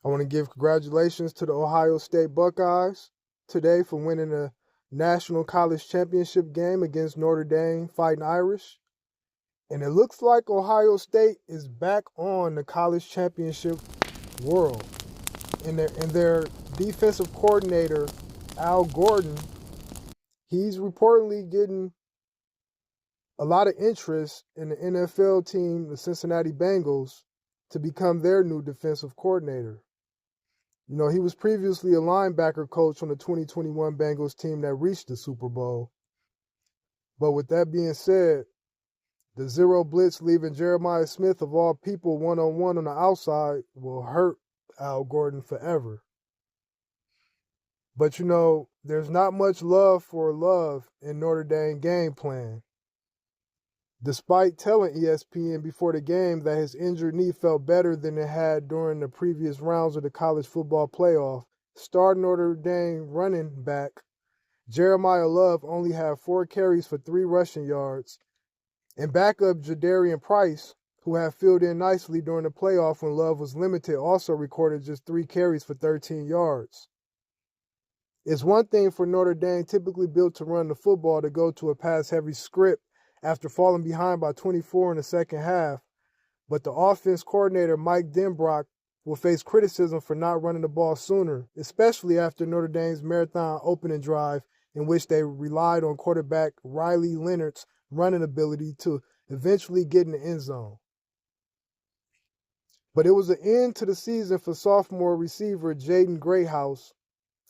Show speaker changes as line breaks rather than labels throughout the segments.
I want to give congratulations to the Ohio State Buckeyes today for winning the National College Championship game against Notre Dame Fighting Irish. And it looks like Ohio State is back on the college championship world. And their defensive coordinator, Al Gordon, he's reportedly getting a lot of interest in the NFL team, the Cincinnati Bengals, to become their new defensive coordinator. You know, he was previously a linebacker coach on the 2021 Bengals team that reached the Super Bowl. But with that being said, the zero blitz leaving Jeremiah Smith, of all people, one-on-one on the outside will hurt Al Gordon forever. But, you know, there's not much love for love in Notre Dame game plan. Despite telling ESPN before the game that his injured knee felt better than it had during the previous rounds of the college football playoff, star Notre Dame running back Jeremiah Love only had 4 carries for 3 rushing yards, and backup Jadarian Price, who had filled in nicely during the playoff when Love was limited, also recorded just 3 carries for 13 yards. It's one thing for Notre Dame, typically built to run the football, to go to a pass-heavy script after falling behind by 24 in the second half, but the offense coordinator Mike Denbrock will face criticism for not running the ball sooner, especially after Notre Dame's marathon opening drive, in which they relied on quarterback Riley Leonard's running ability to eventually get in the end zone. But it was an end to the season for sophomore receiver Jaden Greathouse.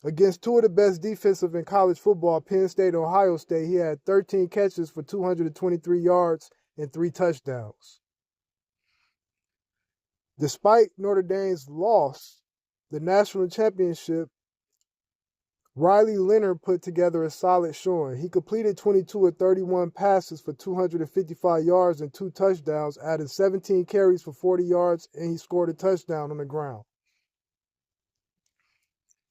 Against two of the best defensive in college football, Penn State and Ohio State, he had 13 catches for 223 yards and 3 touchdowns. Despite Notre Dame's loss, the national championship, Riley Leonard put together a solid showing. He completed 22 of 31 passes for 255 yards and 2 touchdowns, added 17 carries for 40 yards, and he scored a touchdown on the ground.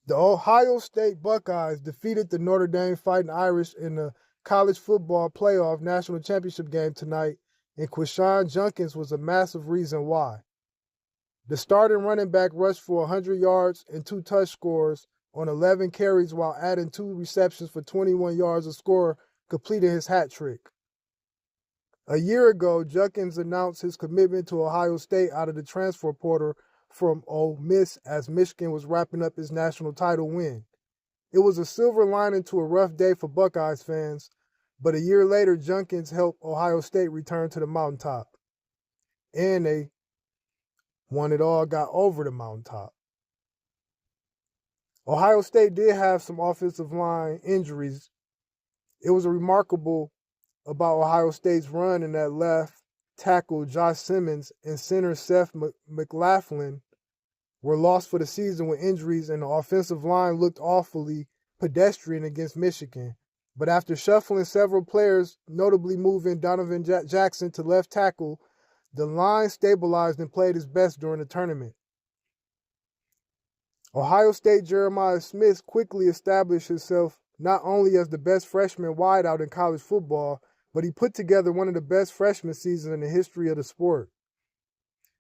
The Ohio State Buckeyes defeated the Notre Dame Fighting Irish in the college football playoff national championship game tonight, and Quinshon Judkins was a massive reason why. The starting running back rushed for 100 yards and 2 touch scores on 11 carries, while adding 2 receptions for 21 yards, a score completed his hat trick. A year ago, Judkins announced his commitment to Ohio State out of the transfer portal from Ole Miss as Michigan was wrapping up its national title win. It was a silver lining to a rough day for Buckeyes fans, but a year later, Judkins helped Ohio State return to the mountaintop. And they won it all, got over the mountaintop. Ohio State did have some offensive line injuries. It was remarkable about Ohio State's run in that left tackle Josh Simmons and center Seth McLaughlin were lost for the season with injuries, and the offensive line looked awfully pedestrian against Michigan. But after shuffling several players, notably moving Donovan Jackson to left tackle, the line stabilized and played its best during the tournament. Ohio State Jeremiah Smith quickly established himself not only as the best freshman wideout in college football, but he put together one of the best freshman seasons in the history of the sport.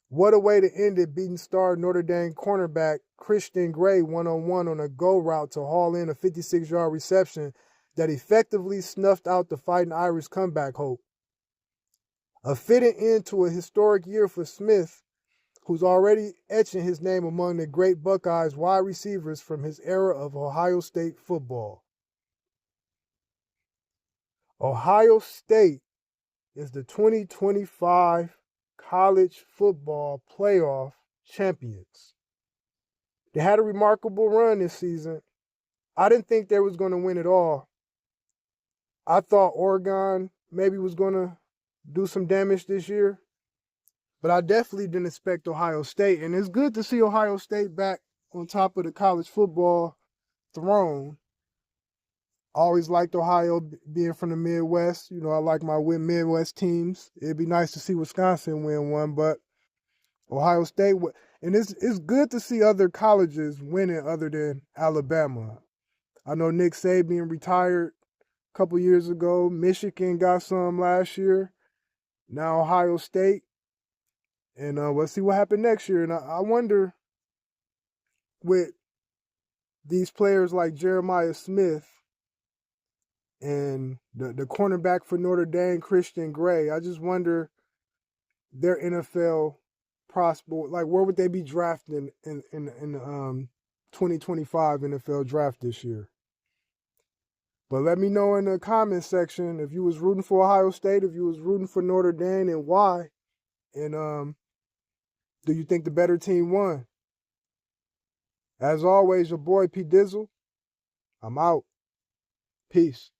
What a way to end it, beating star Notre Dame cornerback Christian Gray one-on-one on a go route to haul in a 56-yard reception that effectively snuffed out the Fighting Irish comeback hope. A fitting end to a historic year for Smith, who's already etching his name among the great Buckeyes wide receivers from his era of Ohio State football. Ohio State is the 2025 college football playoff champions. They had a remarkable run this season. I didn't think they was going to win it all. I thought Oregon maybe was going to do some damage this year, but I definitely didn't expect Ohio State. And it's good to see Ohio State back on top of the college football throne. I always liked Ohio being from the Midwest. You know, I like my Midwest teams. It'd be nice to see Wisconsin win one, but Ohio State, and it's good to see other colleges winning other than Alabama. I know Nick Saban retired a couple years ago. Michigan got some last year. Now Ohio State. And let's see what happened next year. And I wonder with these players like Jeremiah Smith and the cornerback for Notre Dame, Christian Gray, I just wonder their NFL prospect, like where would they be drafted in 2025 NFL draft this year? But let me know in the comments section if you was rooting for Ohio State, if you was rooting for Notre Dame, and why. And do you think the better team won? As always, your boy P Dizzle. I'm out. Peace.